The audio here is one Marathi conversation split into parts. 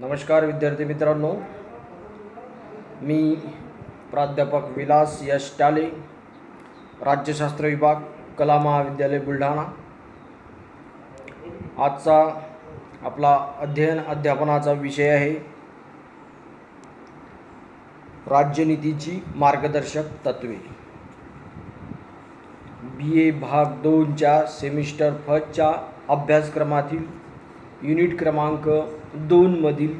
नमस्कार विद्यार्थी मित्रांनो, मी प्राध्यापक विलास यश टाले, राज्यशास्त्र विभाग, कला महाविद्यालय बुलढाणा। आजचा आपला अध्यापनाचा विषय आहे राज्यनीतीची मार्गदर्शक तत्वे। BA भाग 2च्या सेमिस्टर फर्स्टच्या अभ्यासक्रमातील युनिट क्रमांक 2 मधील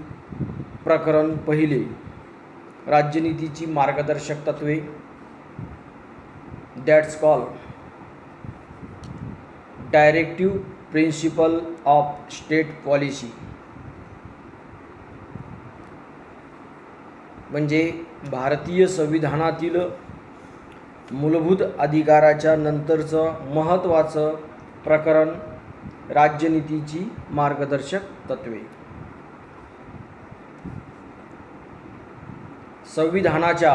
प्रकरण पहिले, राज्यनीतीची मार्गदर्शक तत्वे, that's call directive principle of state policy, म्हणजे भारतीय संविधानातील मूलभूत अधिकाराच्या नंतरचं महत्त्वाचं प्रकरण राज्यनीतीची मार्गदर्शक तत्वे। संविधानाच्या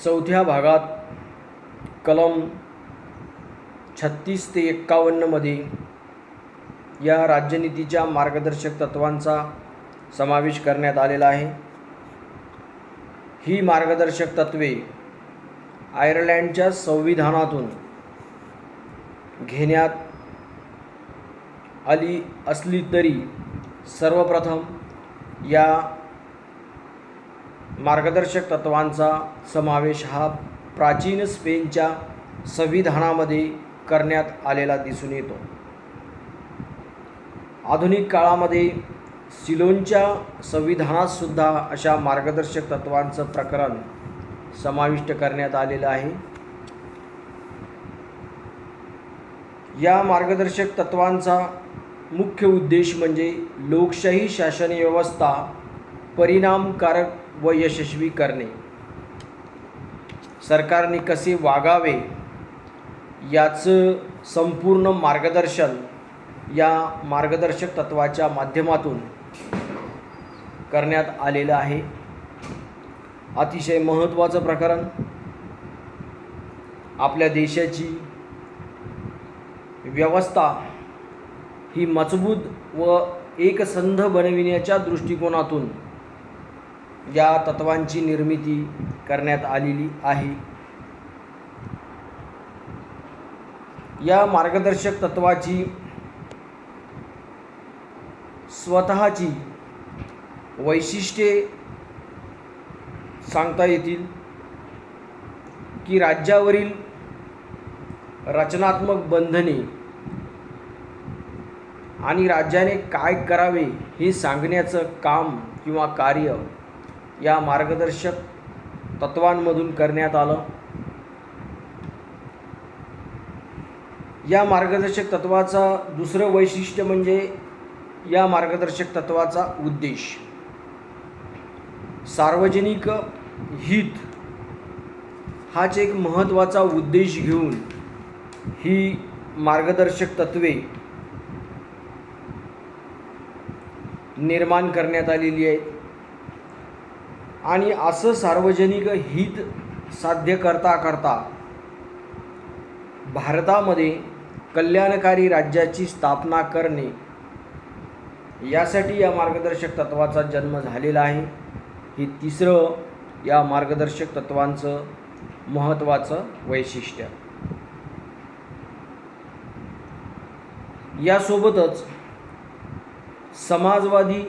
4थ्या भागात कलम 36 ते 51 मध्ये या राज्यनीतीच्या मार्गदर्शक तत्वांचा समावेश करण्यात आलेला आहे। ही मार्गदर्शक तत्वे आयर्लंडच्या संविधानातून घेण्यात आली असली तरी सर्वप्रथम या मार्गदर्शक तत्वांचा समावेश हा प्राचीन स्पेनच्या संविधानामध्ये करण्यात आलेला दिसून येतो। आधुनिक काळामध्ये सिलोनच्या संविधानात सुद्धा अशा मार्गदर्शक तत्वांचं प्रकरण समाविष्ट करण्यात आलेलं आहे। या मार्गदर्शक तत्वांचा मुख्य उद्देश म्हणजे लोकशाही शासन व्यवस्था परिणामकारक व यशस्वी करणे, सरकारने कसे वागावे याचं संपूर्ण मार्गदर्शन या मार्गदर्शक तत्वाच्या माध्यमातून करण्यात आलेलं आहे। अतिशय महत्त्वाचं प्रकरण आपल्या देशाची व्यवस्था ही मजबूत व एकसंध बनविण्याच्या दृष्टिकोनातून या तत्वांची निर्मिती करण्यात आलेली आहे। या मार्गदर्शक तत्वाची स्वतःची वैशिष्ट्ये सांगता येतील की राज्यावरील रचनात्मक बंधने आणि राज्याने काय करावे हे सांगण्याचं काम किंवा कार्य या मार्गदर्शक तत्वांमधून करण्यात आलं। या मार्गदर्शक तत्वाचा दुसरं वैशिष्ट्य म्हणजे या मार्गदर्शक तत्वाचा उद्देश सार्वजनिक हित हाच एक महत्त्वाचा उद्देश घेऊन ही मार्गदर्शक तत्वे निर्माण करण्यात आलेली आहेत। आणि असं सार्वजनिक हित साध्य करता भारतामध्ये कल्याणकारी राज्याची स्थापना करणे यासाठी या मार्गदर्शक तत्वाचा जन्म झालेला आहे। हे तिसरं या मार्गदर्शक तत्वांचं महत्त्वाचं वैशिष्ट्य। यासोबतच समाजवादी,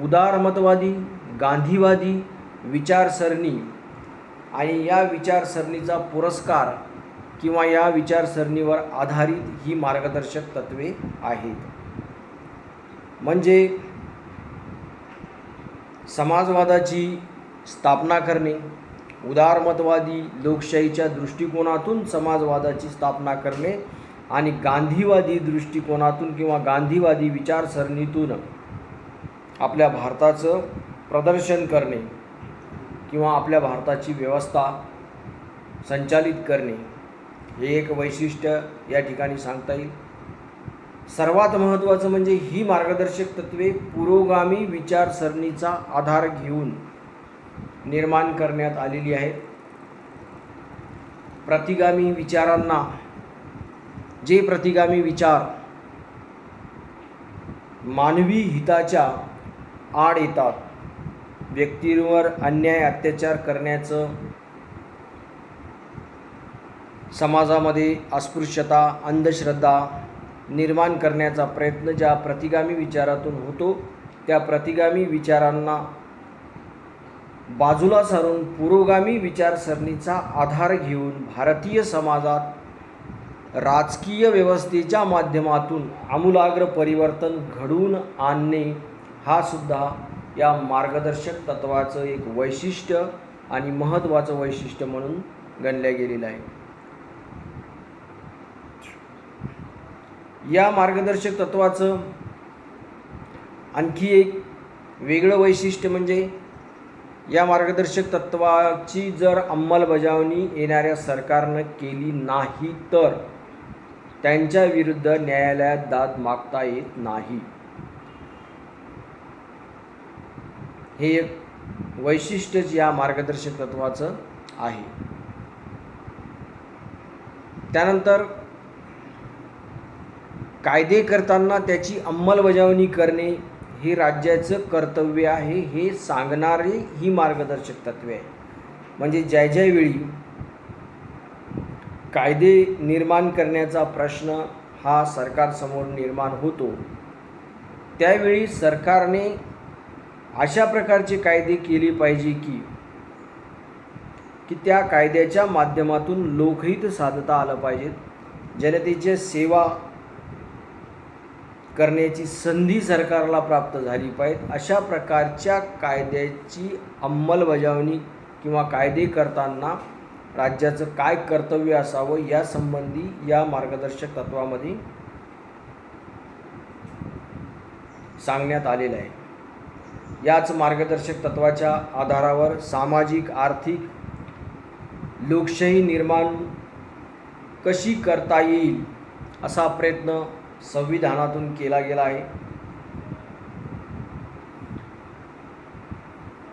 उदारमतवादी, गांधीवादी विचारसरणी आणि या विचारसरणीचा पुरस्कार किंवा या विचारसरणीवर आधारित ही मार्गदर्शक तत्वे आहेत। म्हणजे समाजवादाची स्थापना करणे, उदारमतवादी लोकशाहीच्या दृष्टिकोनातून समाजवादाची स्थापना करणे आणि गांधीवादी दृष्टिकोनातून किंवा गांधीवादी विचारसरणीतून आपल्या भारताचं प्रदर्शन करणे किंवा आपल्या भारताची व्यवस्था संचालित करणे हे एक वैशिष्ट्य या ठिकाणी सांगता येईल। सर्वात महत्त्वाचं म्हणजे ही मार्गदर्शक तत्वे पुरोगामी विचारसरणीचा आधार घेऊन निर्माण करण्यात आलेली आहेत। प्रतिगामी विचारांना जे प्रतिगामी विचार मानवी हिताच्या आड येतात. व्यक्तींवर अन्याय अत्याचार करण्याचं, समाजामध्ये अस्पृश्यता अंधश्रद्धा निर्माण करण्याचा प्रयत्न ज्या प्रतिगामी विचारातून होतो, त्या प्रतिगामी विचारांना बाजूला सारून पुरोगामी विचारसरणीचा आधार घेऊन भारतीय समाजात राजकीय व्यवस्थेच्या माध्यमातून आमूलाग्र परिवर्तन घडवून आणणे हा सुद्धा या मार्गदर्शक तत्वाचं एक वैशिष्ट्य आणि महत्त्वाचं वैशिष्ट्य म्हणून गणलं गेलेलं आहे. या मार्गदर्शक तत्वाचं आणखी एक वेगळं वैशिष्ट्य म्हणजे या मार्गदर्शक तत्वाची जर अंमलबजावणी येणाऱ्या सरकारनं केली नाही तर त्यांच्या विरुद्ध न्यायालयात दाद मागता येत नाही. हे एक वैशिष्ट्यच या मार्गदर्शक तत्वाचं आहे. त्यानंतर कायदे करताना त्याची अंमलबजावणी करणे हे राज्याचं कर्तव्य आहे, हे सांगणारी ही मार्गदर्शक तत्वे आहे. म्हणजे ज्यावेळी कायदे निर्माण करण्याचा प्रश्न हा सरकारसमोर निर्माण होतो, त्यावेळी सरकारने अशा प्रकारचे कायदे केले पाहिजे की त्या कायद्याच्या माध्यमातून लोकहित साधता आलं पाहिजे, जनतेची सेवा करण्याची संधी सरकारला प्राप्त झाली पाहिजे. अशा प्रकारच्या कायद्याची अंमलबजावणी किंवा कायदे करताना राज्याचं काय कर्तव्य असावं यासंबंधी या मार्गदर्शक तत्वामध्ये सांगण्यात आलेलं आहे. याच मार्गदर्शक तत्वाच्या आधारावर सामाजिक आर्थिक लोकशाही निर्माण कशी करता येईल असा प्रयत्न संविधानातून केला गेला आहे.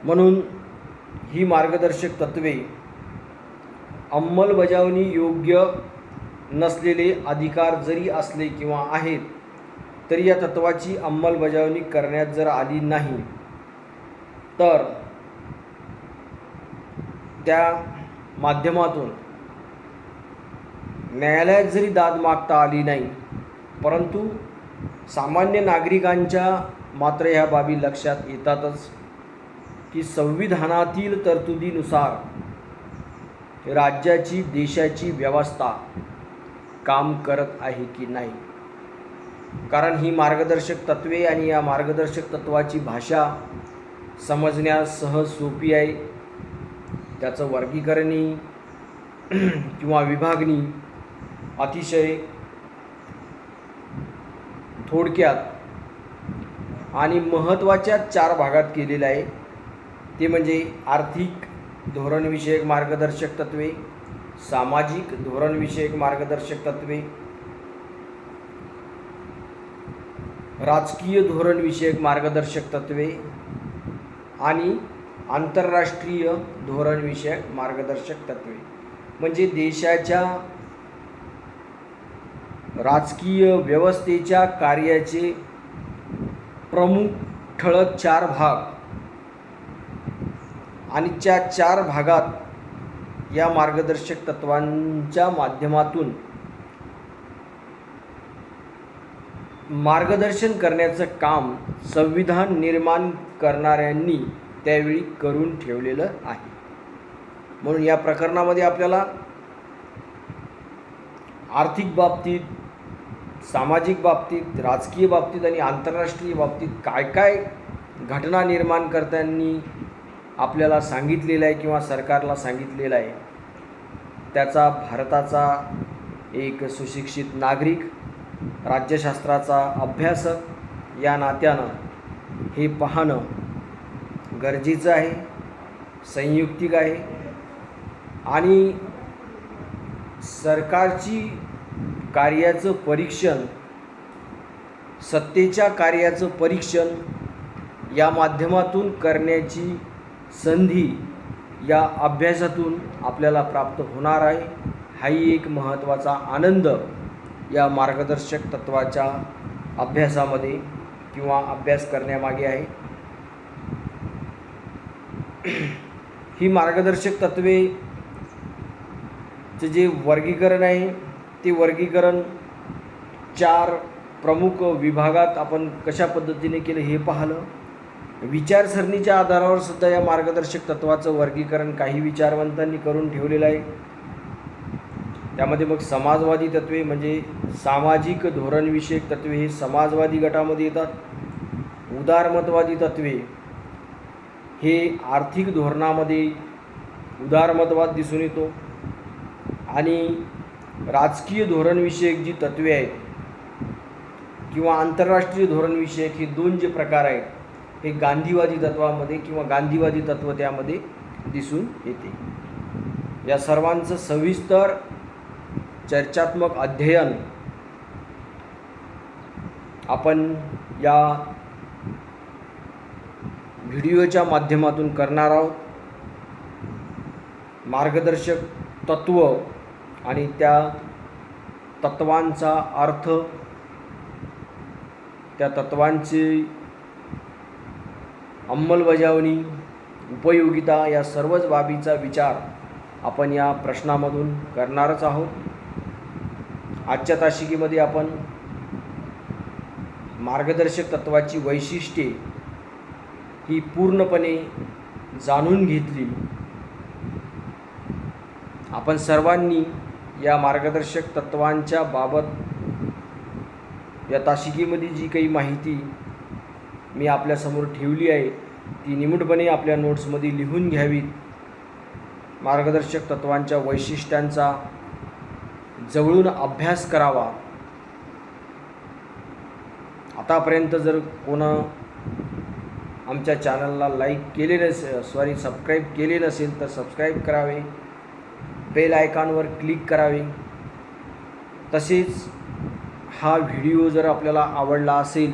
म्हणून ही मार्गदर्शक तत्वे अंमलबजावणी योग्य नसलेले अधिकार जरी असले किंवा आहेत तरी या तत्वाची अंमलबजावणी करण्यात जर आली नाही तर त्या माध्यमातून न्यायालयात जरी दाद मागता आली नाही, परंतु सामान्य नागरिकांच्या मात्र ह्या बाबी लक्षात येतातच की संविधानातील तरतुदीनुसार राज्याची देशाची व्यवस्था काम करत आहे की नाही. कारण ही मार्गदर्शक तत्वे आणि या मार्गदर्शक तत्वाची भाषा समजण्यास सहज सोपी आहे. त्याचं वर्गीकरणी किंवा विभागणी अतिशय थोडक्यात आणि महत्त्वाच्या 4 भागात केलेलं आहे. ते म्हणजे आर्थिक धोरणविषयक मार्गदर्शक तत्वे, सामाजिक धोरणविषयक मार्गदर्शक तत्वे, राजकीय धोरणविषयक मार्गदर्शक तत्वे आणि आंतरराष्ट्रीय धोरणविषयक मार्गदर्शक तत्वे. म्हणजे देशाच्या राजकीय व्यवस्थेच्या कार्याचे प्रमुख ठळक 4 भाग आणि त्या 4 भागात या मार्गदर्शक तत्वांच्या माध्यमातून मार्गदर्शन करण्याचं काम संविधान निर्माण करणाऱ्यांनी त्यावेळी करून ठेवलेलं आहे. म्हणून या प्रकरणामध्ये आपल्याला आर्थिक बाबतीत, सामाजिक बाबतीत, राजकीय बाबतीत आणि आंतरराष्ट्रीय बाबतीत काय काय घटना निर्माण करताना आपल्याला सांगितलेलं आहे किंवा सरकारला सांगितलेलं आहे, त्याचा भारताचा एक सुशिक्षित नागरिक, राज्यशास्त्राचा अभ्यासक या नात्यानं हे पाहणं गरजेचं आहे, संयुक्तिक आहे. आणि सरकारची कार्याचं परीक्षण, सत्तेच्या कार्याचं परीक्षण या माध्यमातून करण्याची संधी या अभ्यासातून आपल्याला प्राप्त होणार आहे. हाही एक महत्त्वाचा आनंद या मार्गदर्शक तत्वाच्या अभ्यासामध्ये किंवा अभ्यास करण्यामागे आहे. ही मार्गदर्शक तत्वेचे जे वर्गीकरण आहे ते वर्गीकरण 4 प्रमुख विभागात आपण कशा पद्धतीने केलं हे पाहिलं. विचारसरणीच्या आधारावर सुद्धा या मार्गदर्शक तत्वाचं वर्गीकरण काही विचारवंतांनी करून ठेवलेलं आहे. त्यामध्ये मग समाजवादी तत्वे म्हणजे सामाजिक धोरणविषयक तत्वे हे समाजवादी गटामध्ये येतात. उदारमतवादी तत्वे हे आर्थिक धोरणामध्ये उदारमतवाद दिसून येतो. आणि राजकीय धोरणविषयक जी तत्वे आहेत किंवा आंतरराष्ट्रीय धोरणविषयक हे 2 जे प्रकार आहेत हे गांधीवादी तत्वामध्ये किंवा गांधीवादी तत्व त्यामध्ये दिसून येते. या सर्वांचं सविस्तर चर्चात्मक अध्ययन आपण या व्हिडिओच्या माध्यमातून करणार आहोत. मार्गदर्शक तत्व आणि त्या तत्वांचा अर्थ, त्या तत्वांची अंमलबजावणी, उपयोगिता या सर्वच बाबीचा विचार आपण या प्रश्नामधून करणारच आहोत. आजच्या तासिकेमध्ये आपण मार्गदर्शक तत्वाची वैशिष्ट्ये ही पूर्णपणे जाणून घेतली. आपण सर्वांनी या मार्गदर्शक तत्वांच्या बाबत या तासिकेमध्ये जी काही माहिती मी आपल्यासमोर ठेवली आहे ती निमूटपणे आपल्या नोट्समध्ये लिहून घ्यावीत. मार्गदर्शक तत्वांच्या वैशिष्ट्यांचा जवळून अभ्यास करावा. आतापर्यंत जर आमच्या चॅनलला लाईक केले नसेल सबस्क्राईब केले नसेल तर सबस्क्राईब करावे. बेल आयकॉनवर क्लिक करावे. तसेच हा व्हिडिओ जर आपल्याला आवडला असेल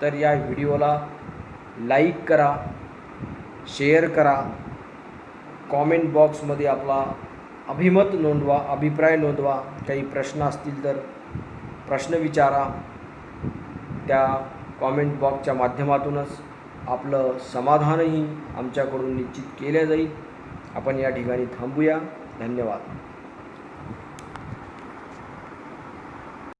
तर या व्हिडिओला लाईक करा, शेअर करा, कॉमेंट बॉक्समध्ये आपला अभिमत नोंदवा, अभिप्राय नोंदवा. काही प्रश्न असतील तर प्रश्न विचारा. त्या कॉमेंट बॉक्सच्या माध्यमातूनच आपलं समाधानही आमच्याकडून निश्चित केले जाईल. आपण या ठिकाणी थांबूया. धन्यवाद.